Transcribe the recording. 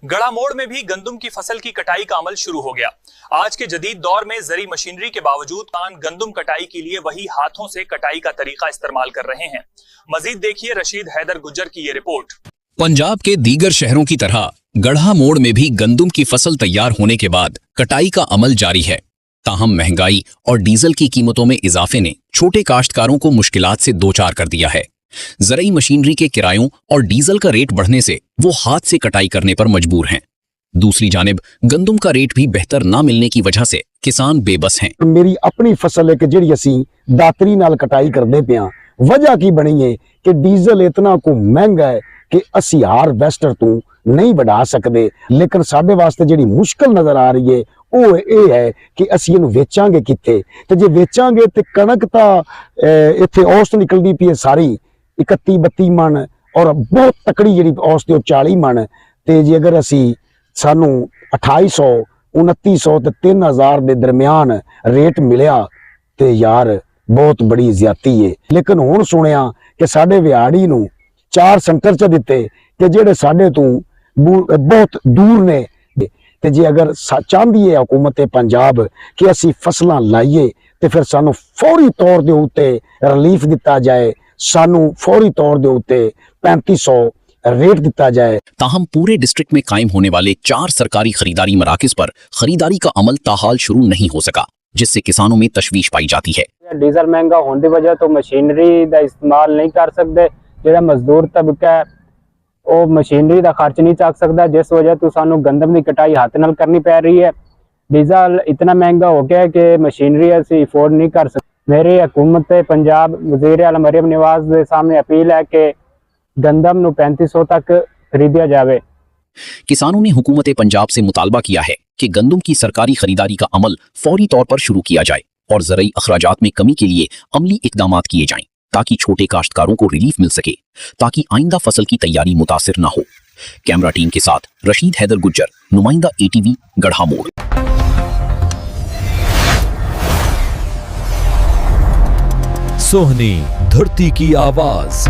गढ़ा मोड़ में भी गंदम की फसल की कटाई का अमल शुरू हो गया। आज के जदीद दौर में जरी मशीनरी के बावजूद किसान गंदम कटाई के लिए वही हाथों से कटाई का तरीका इस्तेमाल कर रहे हैं। मजीद देखिए रशीद हैदर गुज्जर की ये रिपोर्ट। पंजाब के दीगर शहरों की तरह गढ़ा मोड़ में भी गंदम की फसल तैयार होने के बाद कटाई का अमल जारी है। ताहम महंगाई और डीजल की कीमतों में इजाफे ने छोटे काश्तकारों को मुश्किलात से दो चार कर दिया है। ज़रूरी मशीनरी के किरायों और डीजल का रेट बढ़ने से वो हाथ से कटाई करने पर मजबूर हैं। दूसरी जानिब गंदम का रेट भी बेहतर ना मिलने की वजह से किसान बेबस हैं। मेरी अपनी फसल है कि जिहड़ी असीं दातरी नाल कटाई करदे पे हां, वजह की बनी है कि डीजल इतना को महंगा है कि असीं हारवेस्टर तो नहीं बढ़ा सकते। लेकिन साडे वास्ते जिहड़ी मुश्किल नजर आ रही है वो ये है कि असीं इहनूं वेचांगे कित्थे, ते जे वेचांगे ते कणक तां इत्थे औसत निकलदी पई है सारी 31-32 मन और बहुत तकड़ी जिहड़ी औसत है 40 मन, ते जे अगर असीं सानू 2800 2900 ते 3000 दे दरमियान रेट मिलिया ते यार बहुत बड़ी ज्यादती है। लेकिन हुण सुनिया कि साडे विहाड़ी नूं 4 सेंटर च दिते कि जेडे साडे तों बहुत दूर ने, ते जे अगर चाहती है हुकूमत पंजाब कि असी फसलां लाइए तो फिर सानू फौरी तौर दे उत्ते रिलीफ दिता जाए, सानू फौरी तौर दे उत्ते 3500 रेट दिता जाए। ताहम पूरे डिस्ट्रिक्ट में कायम होने वाले 4 सरकारी खरीदारी मराकज पर खरीदारी का अमल ताहाल शुरू नहीं हो सका, जिससे किसानों में तशवीश पाई जाती है। डीजल महंगा होने की वजह तो मशीनरी का इस्तेमाल नहीं कर सकते। जो मजदूर तबका है वो मशीनरी का खर्च नहीं चक सकता, जिस वजह तो सानू गंदम की कटाई हाथ नाल करनी पै रही है। डीजल इतना महंगा हो गया कि मशीनरी असी अफोर्ड नहीं कर सकते। मेरी हुकूमत पंजाब वज़ीर आला मरियम नवाज के सामने अपील है कि गंदम नू 3500 तक खरीदिया जाए। किसानों ने हुकूमत पंजाब से मुतालबा किया है कि गंदम की सरकारी खरीदारी का अमल फौरी तौर पर शुरू किया जाए और ज़रूरी अखराजात में कमी के लिए अमली इकदामात किए जाएं, ताकि छोटे काश्तकारों को रिलीफ मिल सके, ताकि आइंदा फसल की तैयारी मुतासिर ना हो। कैमरा टीम के साथ रशीद हैदर गुज्जर, नुमाइंदा ATV, गढ़ा मोड़। सोहनी धरती की आवाज।